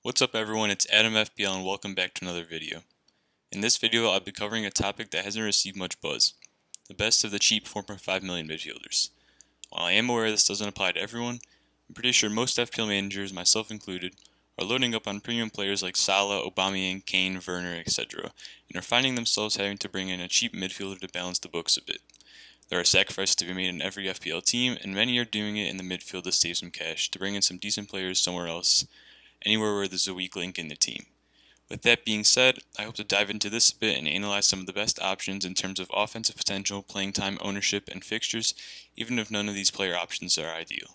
What's up everyone, it's Adam FPL and welcome back to another video. In this video I'll be covering a topic that hasn't received much buzz, the best of the cheap 4.5 million midfielders. While I am aware this doesn't apply to everyone, I'm pretty sure most FPL managers, myself included, are loading up on premium players like Salah, Aubameyang, Kane, Werner, etc. and are finding themselves having to bring in a cheap midfielder to balance the books a bit. There are sacrifices to be made in every FPL team, and many are doing it in the midfield to save some cash, to bring in some decent players somewhere else, anywhere where there's a weak link in the team. With that being said, I hope to dive into this a bit and analyze some of the best options in terms of offensive potential, playing time, ownership, and fixtures, even if none of these player options are ideal.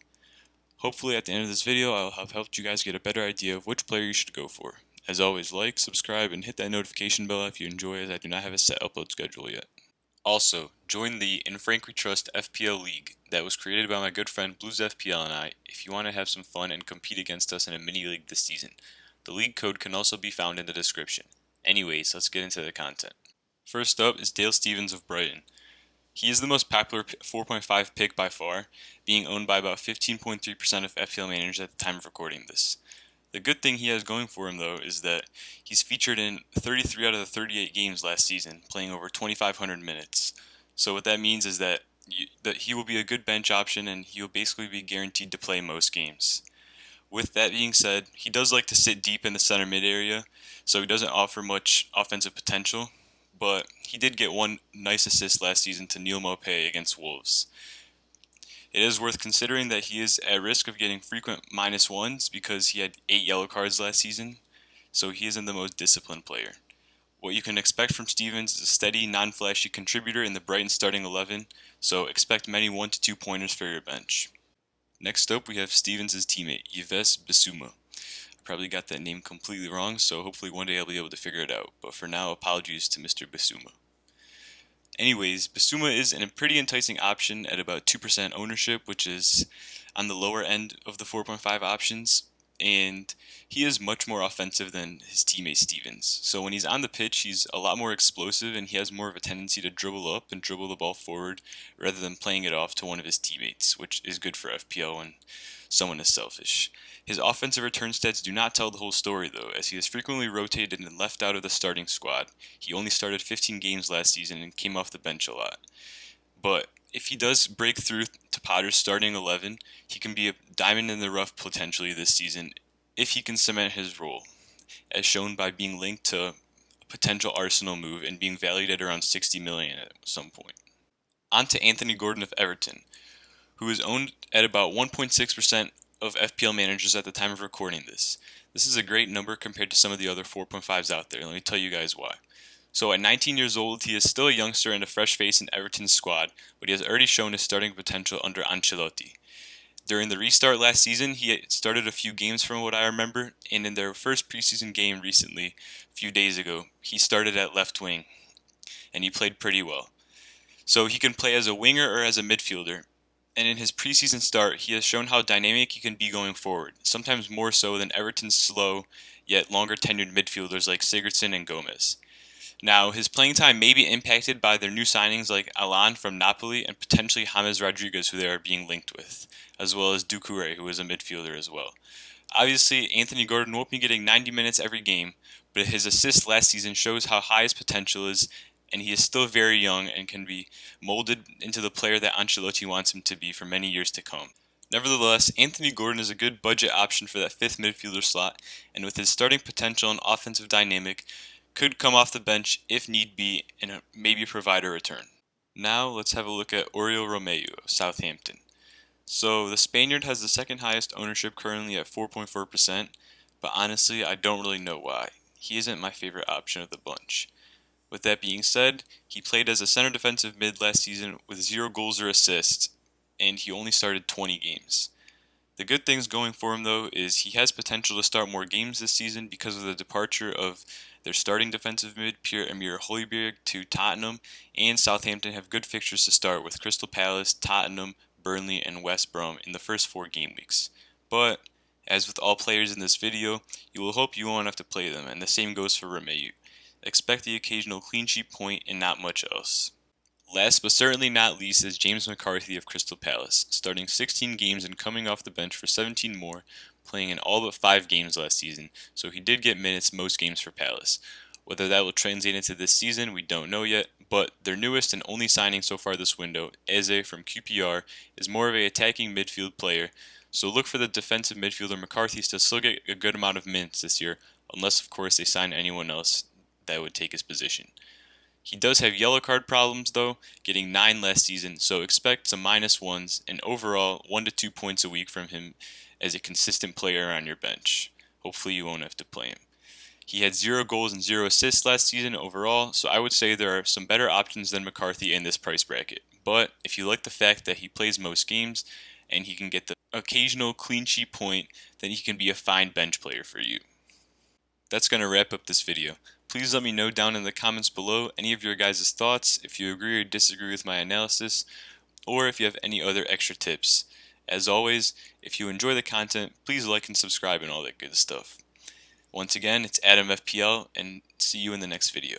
Hopefully at the end of this video I'll have helped you guys get a better idea of which player you should go for. As always, like, subscribe, and hit that notification bell if you enjoy, as I do not have a set upload schedule yet. Also, join the In Frank We Trust FPL League that was created by my good friend Blues FPL and I if you want to have some fun and compete against us in a mini league this season. The league code can also be found in the description. Anyways, let's get into the content. First up is Dale Stephens of Brighton. He is the most popular 4.5 pick by far, being owned by about 15.3% of FPL managers at the time of recording this. The good thing he has going for him, though, is that he's featured in 33 out of the 38 games last season, playing over 2,500 minutes. So what that means is that he will be a good bench option, and he will basically be guaranteed to play most games. With that being said, he does like to sit deep in the center mid area, so he doesn't offer much offensive potential, but he did get one nice assist last season to Neil Maupay against Wolves. It is worth considering that he is at risk of getting frequent -1s because he had 8 yellow cards last season, so he isn't the most disciplined player. What you can expect from Stephens is a steady, non-flashy contributor in the Brighton starting 11, so expect many 1 to 2 pointers for your bench. Next up we have Stephens' teammate, Yves Basuma. I probably got that name completely wrong, so hopefully one day I'll be able to figure it out, but for now, apologies to Mr. Basuma. Anyways, Basuma is a pretty enticing option at about 2% ownership, which is on the lower end of the 4.5 options, and he is much more offensive than his teammate Stephens. So when he's on the pitch, he's a lot more explosive, and he has more of a tendency to dribble up and dribble the ball forward rather than playing it off to one of his teammates, which is good for FPL when someone is selfish. His offensive return stats do not tell the whole story, though, as he is frequently rotated and left out of the starting squad. He only started 15 games last season and came off the bench a lot. But if he does break through to Potter's starting 11, he can be a diamond in the rough potentially this season if he can cement his role, as shown by being linked to a potential Arsenal move and being valued at around 60 million at some point. On to Anthony Gordon of Everton, who is owned at about 1.6% of FPL managers at the time of recording this. This is a great number compared to some of the other 4.5s out there. Let me tell you guys why. So at 19 years old, he is still a youngster and a fresh face in Everton's squad, but he has already shown his starting potential under Ancelotti. During the restart last season, he started a few games from what I remember, and in their first preseason game recently, a few days ago, he started at left wing, and he played pretty well. So he can play as a winger or as a midfielder, and in his preseason start, he has shown how dynamic he can be going forward, sometimes more so than Everton's slow, yet longer tenured midfielders like Sigurdsson and Gomez. Now, his playing time may be impacted by their new signings like Alan from Napoli and potentially James Rodriguez, who they are being linked with, as well as Doucouré, who is a midfielder as well. Obviously, Anthony Gordon won't be getting 90 minutes every game, but his assist last season shows how high his potential is, and he is still very young and can be molded into the player that Ancelotti wants him to be for many years to come. Nevertheless, Anthony Gordon is a good budget option for that fifth midfielder slot, and with his starting potential and offensive dynamic, could come off the bench if need be and maybe provide a return. Now let's have a look at Oriol Romeu of Southampton. So the Spaniard has the second highest ownership currently at 4.4%, but honestly I don't really know why. He isn't my favorite option of the bunch. With that being said, he played as a center defensive mid last season with 0 goals or assists, and he only started 20 games. The good things going for him, though, is he has potential to start more games this season because of the departure of their starting defensive mid, Pierre-Emile Højbjerg, to Tottenham, and Southampton have good fixtures to start with Crystal Palace, Tottenham, Burnley, and West Brom in the first 4 game weeks. But, as with all players in this video, you will hope you won't have to play them, and the same goes for Romeu. Expect the occasional clean sheet point and not much else. Last but certainly not least is James McCarthy of Crystal Palace, starting 16 games and coming off the bench for 17 more, playing in all but 5 games last season, so he did get minutes most games for Palace. Whether that will translate into this season, we don't know yet, but their newest and only signing so far this window, Eze from QPR, is more of an attacking midfield player, so look for the defensive midfielder McCarthy to still get a good amount of minutes this year, unless of course they sign anyone else that would take his position. He does have yellow card problems though, getting 9 last season, so expect some -1s and overall 1 to 2 points a week from him as a consistent player on your bench. Hopefully you won't have to play him. He had 0 goals and 0 assists last season overall, so I would say there are some better options than McCarthy in this price bracket. But if you like the fact that he plays most games and he can get the occasional clean sheet point, then he can be a fine bench player for you. That's going to wrap up this video. Please let me know down in the comments below any of your guys' thoughts, if you agree or disagree with my analysis, or if you have any other extra tips. As always, if you enjoy the content, please like and subscribe and all that good stuff. Once again, it's Adam FPL, and see you in the next video.